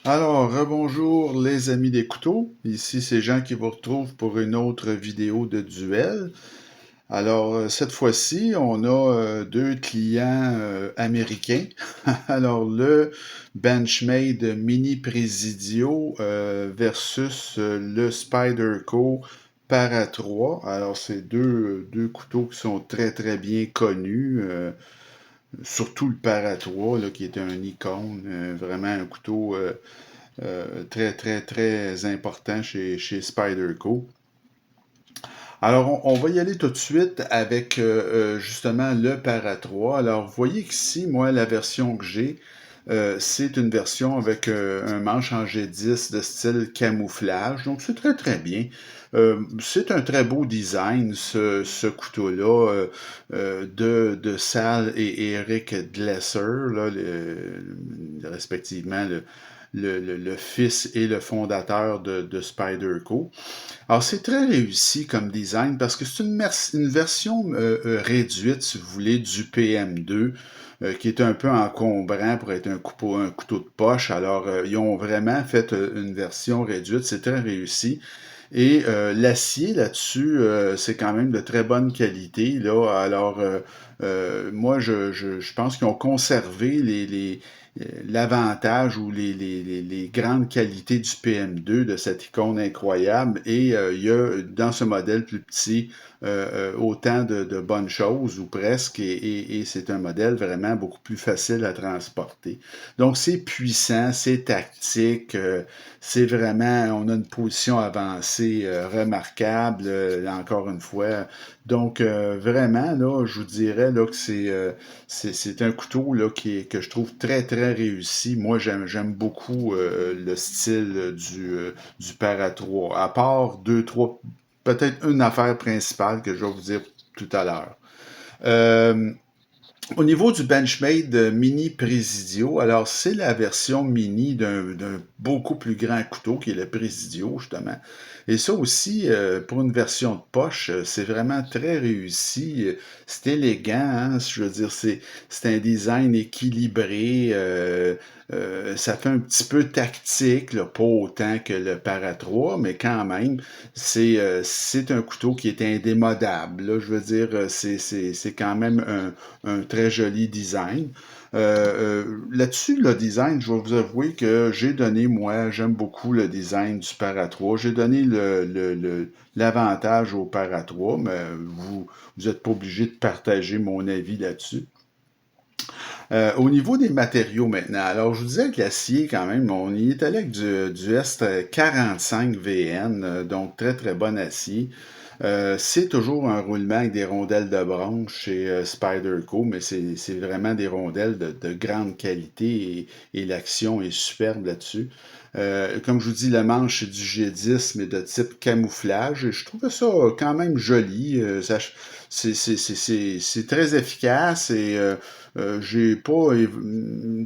Alors, rebonjour les amis des couteaux. Ici, c'est Jean qui vous retrouve pour une autre vidéo de duel. Alors, cette fois-ci, on a deux clients américains. Alors, le Benchmade Mini Presidio versus le Spyderco Para 3. Alors, c'est deux couteaux qui sont très, très bien connus. Surtout le Para 3, là, qui est un icône, vraiment un couteau très, très, très important chez Spyderco. Alors, on va y aller tout de suite avec justement le Para 3. Alors, vous voyez qu'ici, moi, la version que j'ai, c'est une version avec un manche en G10 de style camouflage. Donc, c'est très, très bien. C'est un très beau design, ce couteau-là, de Sal et Eric Glesser, là, respectivement le fils et le fondateur de Spyderco. Alors, c'est très réussi comme design parce que c'est une version réduite, si vous voulez, du PM2, qui est un peu encombrant pour être un couteau de poche. Alors, ils ont vraiment fait une version réduite. C'est très réussi. Et l'acier là-dessus, c'est quand même de très bonne qualité, là. Alors, moi, je pense qu'ils ont conservé l'avantage ou les grandes qualités du PM2, de cette icône incroyable. Et il y a dans ce modèle plus petit autant de bonnes choses, ou presque, et c'est un modèle vraiment beaucoup plus facile à transporter. Donc c'est puissant, c'est tactique, c'est vraiment, on a une position avancée remarquable, encore une fois. Donc vraiment, là, je vous dirais là, que c'est un couteau là, que je trouve très, très réussi. Moi, j'aime beaucoup le style du Para 3, à part deux, trois, peut-être une affaire principale que je vais vous dire tout à l'heure. Euh, Au niveau du Benchmade Mini Presidio, alors c'est la version mini d'un beaucoup plus grand couteau qui est le Presidio, justement. Et ça aussi, pour une version de poche, c'est vraiment très réussi. C'est élégant, hein? Je veux dire, c'est un design équilibré. Ça fait un petit peu tactique, là, pas autant que le Para 3, mais quand même, c'est un couteau qui est indémodable. Là, je veux dire, c'est quand même un très joli design. Là-dessus, le design, je vais vous avouer que j'ai donné, moi, j'aime beaucoup le design du Para 3. J'ai donné l'avantage au Para 3, mais vous n'êtes pas obligé de partager mon avis là-dessus. Au niveau des matériaux maintenant, alors je vous disais que l'acier, quand même, on y est allé avec du Est 45 VN, donc très très bon acier. C'est toujours un roulement avec des rondelles de bronze chez Spyderco, mais c'est vraiment des rondelles de grande qualité, et l'action est superbe là-dessus. Comme je vous dis, le manche c'est du G10, mais de type camouflage. Et je trouvais ça quand même joli. C'est très efficace, et j'ai pas,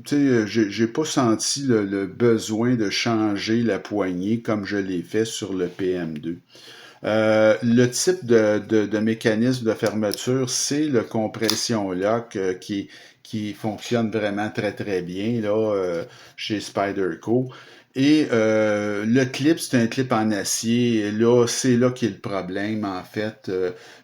j'ai pas senti le besoin de changer la poignée comme je l'ai fait sur le PM2. Le type de mécanisme de fermeture, c'est le compression lock qui fonctionne vraiment très très bien là, chez Spyderco. Et le clip, c'est un clip en acier. Et là, c'est là qu'est le problème, en fait.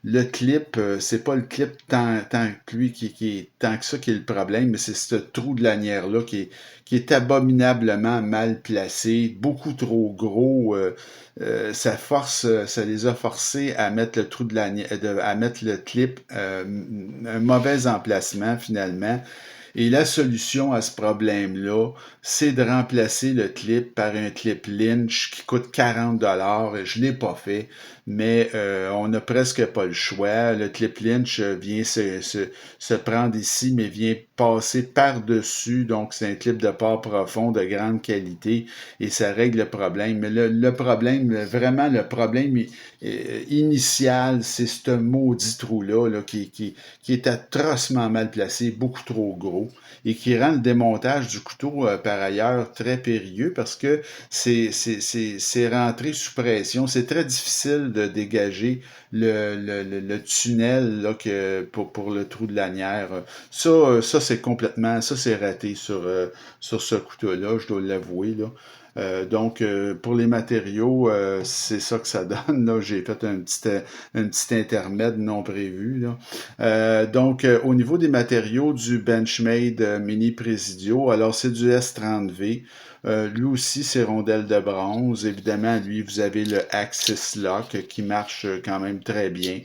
Le clip, c'est pas le clip tant que lui qui est tant que ça qui est le problème, mais c'est ce trou de lanière-là qui est abominablement mal placé, beaucoup trop gros. Ça les a forcés à mettre le trou de à mettre le clip un mauvais emplacement finalement. Et la solution à ce problème-là, c'est de remplacer le clip par un clip Lynch qui coûte 40 $. Je l'ai pas fait, mais on n'a presque pas le choix. Le clip Lynch vient se prendre ici, mais vient passer par-dessus. Donc, c'est un clip de port profond de grande qualité, et ça règle le problème. Mais le problème, vraiment le problème initial, c'est ce maudit trou-là là, qui est atrocement mal placé, beaucoup trop gros. niveau et qui rend le démontage du couteau, par ailleurs, très périlleux parce que c'est rentré sous pression. C'est très difficile de dégager le tunnel là, pour le trou de lanière. Ça c'est complètement, ça c'est raté sur ce couteau-là, je dois l'avouer, là. Donc, pour les matériaux, c'est ça que ça donne. Là, j'ai fait un petit intermède non prévu. Là. Donc, au niveau des matériaux du Benchmade Mini Presidio, alors c'est du S30V. Lui aussi, c'est rondelle de bronze. Évidemment, lui, vous avez le Axis Lock qui marche quand même très bien.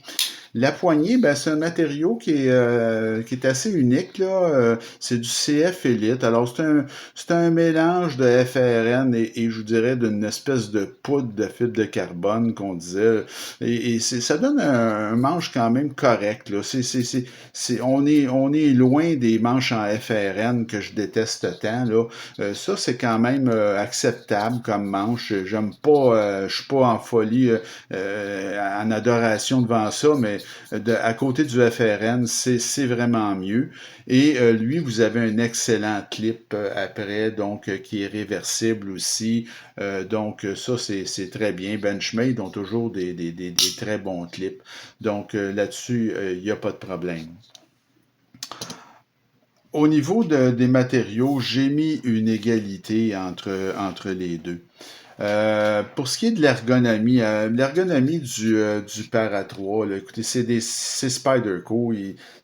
La poignée, ben, c'est un matériau qui est assez unique, là. C'est du CF Elite. Alors, c'est un mélange de FRN et je vous dirais d'une espèce de poudre de fibre de carbone qu'on disait. Ça donne un manche quand même correct, là. On est loin des manches en FRN que je déteste tant, là. Ça, c'est quand même acceptable comme manche. J'aime pas, je suis pas en folie, en adoration devant ça, mais à côté du FRN, c'est vraiment mieux. Et lui, vous avez un excellent clip après, donc qui est réversible aussi. Donc ça, c'est très bien. Benchmade ont toujours des très bons clips. Donc là-dessus, il n'y a pas de problème. Au niveau des matériaux, j'ai mis une égalité entre les deux. Pour ce qui est de l'ergonomie du Para 3, là, écoutez, c'est Spyderco,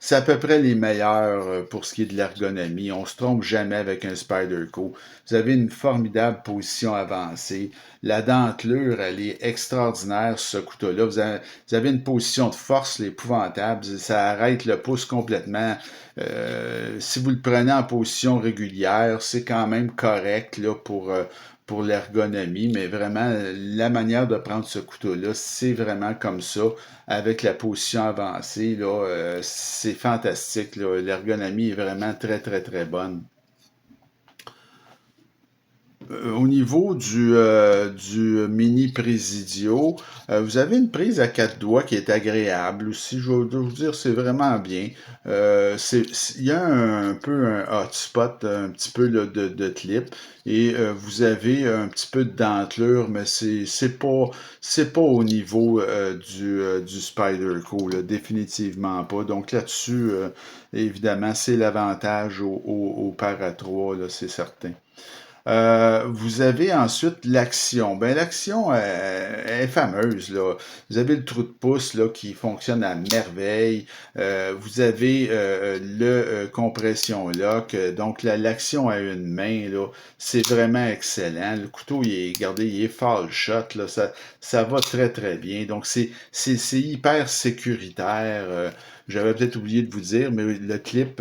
c'est à peu près les meilleurs pour ce qui est de l'ergonomie. On se trompe jamais avec un Spyderco. Vous avez une formidable position avancée. La dentelure, elle est extraordinaire, ce couteau-là. Vous avez une position de force épouvantable. Ça arrête le pouce complètement. Si vous le prenez en position régulière, c'est quand même correct là, pour l'ergonomie, mais vraiment, la manière de prendre ce couteau-là, c'est vraiment comme ça, avec la position avancée, là, c'est fantastique, là. L'ergonomie est vraiment très, très, très bonne. Au niveau du mini Presidio, vous avez une prise à quatre doigts qui est agréable aussi. Je dois vous dire, c'est vraiment bien. Il y a un peu un hotspot, un petit peu là, de clip, et vous avez un petit peu de dentelure, mais c'est pas au niveau du Spyderco, là, définitivement pas. Donc là-dessus, évidemment, c'est l'avantage au Para 3, là, c'est certain. Vous avez ensuite l'action. Ben, l'action est fameuse, là. Vous avez le trou de pouce là, qui fonctionne à merveille. Vous avez le compression lock. Donc, l'action à une main, là, c'est vraiment excellent. Le couteau, regardez, il est fall shot, là. Ça va très, très bien. Donc, c'est hyper sécuritaire. J'avais peut-être oublié de vous dire, mais le clip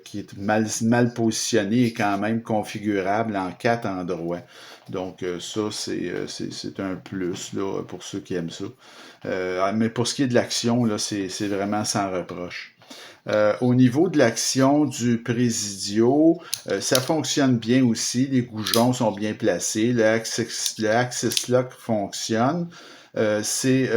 qui est mal positionné est quand même configurable en quatre endroits. Donc ça, c'est un plus là, pour ceux qui aiment ça. Mais pour ce qui est de l'action, là, c'est vraiment sans reproche. Au niveau de l'action du Presidio, ça fonctionne bien aussi. Les goujons sont bien placés. Le Axis Lock fonctionne. C'est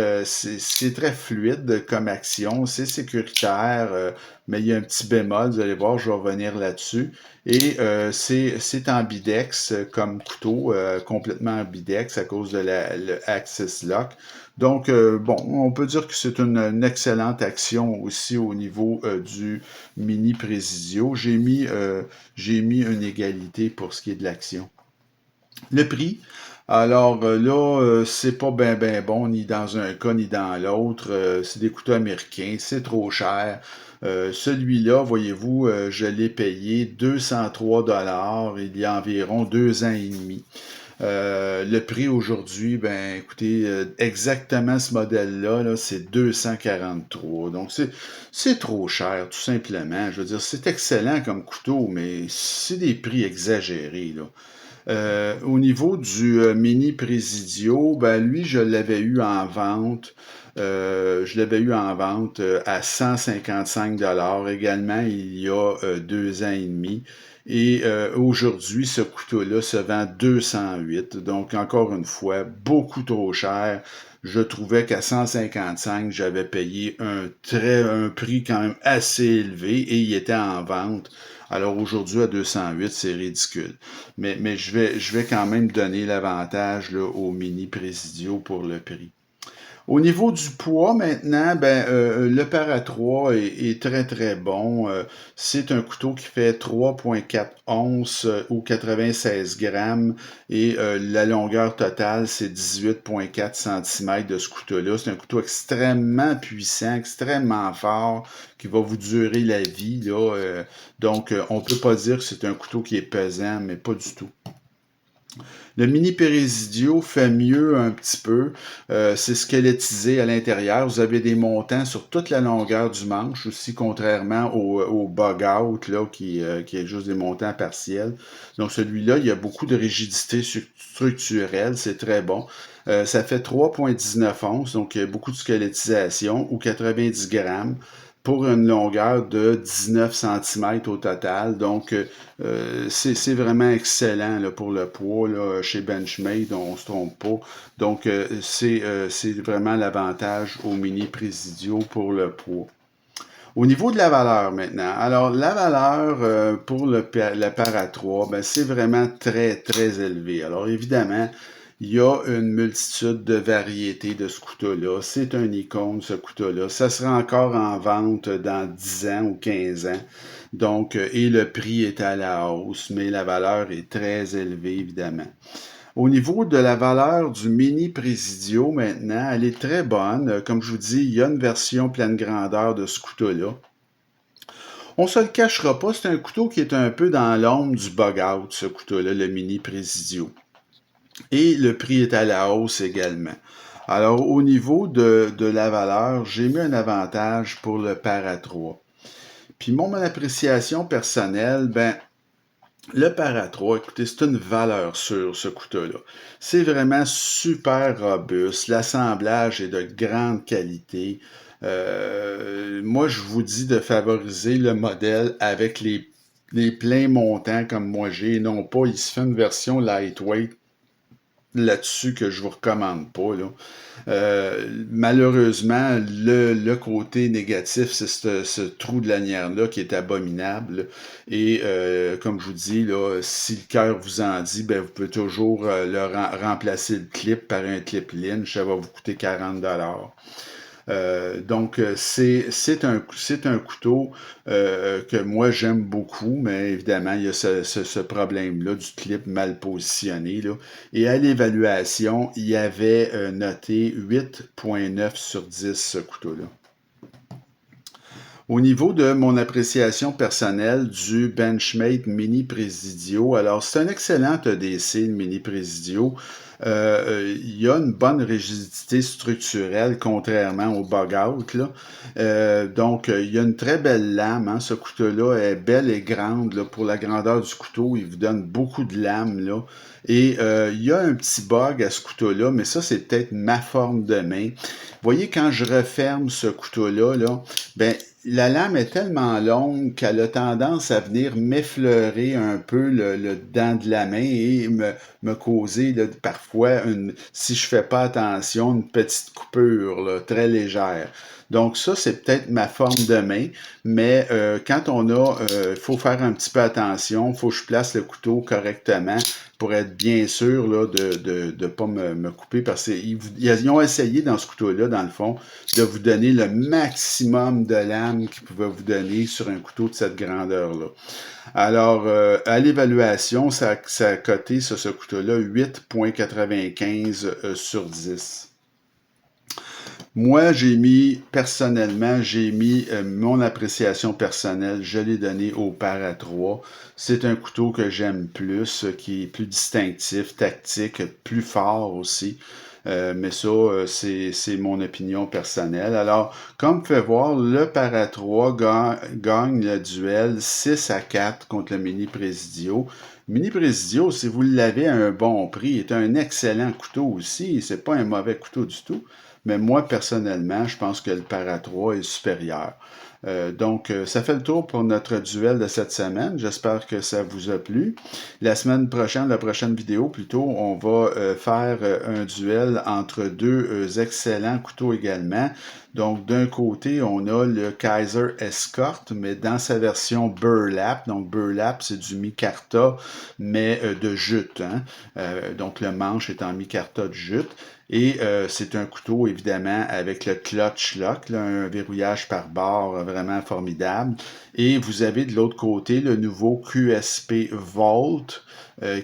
très fluide comme action, c'est sécuritaire, mais il y a un petit bémol, vous allez voir, je vais revenir là-dessus. Et c'est ambidex comme couteau, complètement ambidex à cause de le Axis Lock. Donc, bon, on peut dire que c'est une excellente action aussi au niveau du mini Presidio. J'ai mis une égalité pour ce qui est de l'action. Le prix, alors là, c'est pas ben bon, ni dans un cas ni dans l'autre. C'est des couteaux américains, c'est trop cher. Celui-là, voyez-vous, je l'ai payé 203 dollars il y a environ 2 ans et demi. Le prix aujourd'hui, ben écoutez, exactement ce modèle-là, là, c'est 243. Donc c'est trop cher, tout simplement. Je veux dire, c'est excellent comme couteau, mais c'est des prix exagérés, là. Au niveau du mini Presidio, ben lui, je l'avais eu en vente à 155 dollars également il y a 2 ans et demi. Et aujourd'hui, ce couteau-là se vend 208. Donc, encore une fois, beaucoup trop cher. Je trouvais qu'à 155, j'avais payé un prix quand même assez élevé et il était en vente Alors aujourd'hui, à 208, c'est ridicule. Mais je vais quand même donner l'avantage là, au Mini Presidio pour le prix. Au niveau du poids maintenant, ben, le para 3 est très très bon. C'est un couteau qui fait 3,4 onces ou 96 grammes et la longueur totale c'est 18,4 cm de ce couteau-là. C'est un couteau extrêmement puissant, extrêmement fort qui va vous durer la vie là. Donc on peut pas dire que c'est un couteau qui est pesant, mais pas du tout. Le mini Peresidio fait mieux un petit peu. C'est squelettisé à l'intérieur. Vous avez des montants sur toute la longueur du manche aussi, contrairement au bug out là, qui est juste des montants partiels. Donc celui-là, il y a beaucoup de rigidité structurelle. C'est très bon. Ça fait 3,19 onces, donc il y a beaucoup de squelettisation, ou 90 grammes pour une longueur de 19 cm au total. Donc, c'est vraiment excellent là, pour le poids. Là, chez Benchmade, on ne se trompe pas. Donc, c'est vraiment l'avantage au Mini Presidio pour le poids. Au niveau de la valeur maintenant, alors la valeur pour le Para 3, ben, c'est vraiment très, très élevé. Alors évidemment, il y a une multitude de variétés de ce couteau-là. C'est un icône, ce couteau-là. Ça sera encore en vente dans 10 ans ou 15 ans. Donc, et le prix est à la hausse, mais la valeur est très élevée, évidemment. Au niveau de la valeur du Mini Presidio, maintenant, elle est très bonne. Comme je vous dis, il y a une version pleine grandeur de ce couteau-là. On se le cachera pas, c'est un couteau qui est un peu dans l'ombre du bug out, ce couteau-là, le Mini Presidio. Et le prix est à la hausse également. Alors, au niveau de la valeur, j'ai mis un avantage pour le Para 3. Puis mon appréciation personnelle, ben, le Para 3, écoutez, c'est une valeur sûre, ce couteau-là. C'est vraiment super robuste. L'assemblage est de grande qualité. Moi, je vous dis de favoriser le modèle avec les pleins montants comme moi j'ai, non pas, il se fait une version lightweight là-dessus que je vous recommande pas, là. Malheureusement, le côté négatif, c'est ce trou de lanière-là qui est abominable. Et comme je vous dis, là, si le cœur vous en dit, ben, vous pouvez toujours remplacer le clip par un clip Lynch. Ça va vous coûter 40 $. Donc, c'est un couteau que moi j'aime beaucoup, mais évidemment, il y a ce problème-là du clip mal positionné. Là. Et à l'évaluation, il y avait noté 8,9 sur 10 ce couteau-là. Au niveau de mon appréciation personnelle du Benchmade Mini Presidio, alors c'est un excellent EDC, le Mini Presidio. Il y a une bonne rigidité structurelle, contrairement au bug out. Là. Donc, il y a une très belle lame. Hein. Ce couteau-là est belle et grande. Là, pour la grandeur du couteau, il vous donne beaucoup de lames. Là. Et il y a un petit bug à ce couteau-là, mais ça, c'est peut-être ma forme de main. Vous voyez, quand je referme ce couteau-là, là, ben, la lame est tellement longue qu'elle a tendance à venir m'effleurer un peu le dent de la main et me causer là, parfois, si je fais pas attention, une petite coupure là, très légère. Donc ça, c'est peut-être ma forme de main, mais quand on a, faut faire un petit peu attention, faut que je place le couteau correctement pour être bien sûr là, de pas me couper, parce qu'ils ont essayé dans ce couteau-là, dans le fond, de vous donner le maximum de lames qu'ils pouvaient vous donner sur un couteau de cette grandeur-là. Alors, à l'évaluation, ça a coté sur ce couteau-là 8,95 sur 10. Moi, personnellement, j'ai mis mon appréciation personnelle, je l'ai donné au Para 3. C'est un couteau que j'aime plus, qui est plus distinctif, tactique, plus fort aussi. Mais ça, c'est mon opinion personnelle. Alors, comme vous pouvez voir, le Para 3 gagne le duel 6-4 contre le Mini Presidio. Mini Presidio, si vous l'avez à un bon prix, est un excellent couteau aussi. C'est pas un mauvais couteau du tout. Mais moi, personnellement, je pense que le Para 3 est supérieur. Donc, ça fait le tour pour notre duel de cette semaine. J'espère que ça vous a plu. La semaine prochaine, la prochaine vidéo plutôt, on va faire un duel entre deux excellents couteaux également. Donc, d'un côté, on a le Kaiser Escort, mais dans sa version burlap. Donc, burlap, c'est du micarta, mais de jute, hein. Donc, le manche est en micarta de jute. Et c'est un couteau, évidemment, avec le clutch lock, là, un verrouillage par barre vraiment formidable. Et vous avez de l'autre côté le nouveau QSP Vault,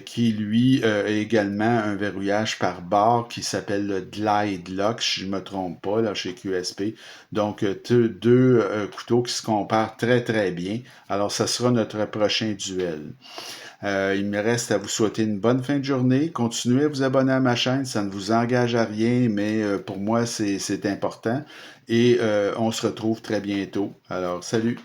qui lui a également un verrouillage par barre qui s'appelle le Glide Lock, si je ne me trompe pas, là, chez QSP. Donc, deux couteaux qui se comparent très, très bien. Alors, ça sera notre prochain duel. Il me reste à vous souhaiter une bonne fin de journée. Continuez à vous abonner à ma chaîne, ça ne vous engage à rien, mais pour moi, c'est important. Et on se retrouve très bientôt. Alors, salut!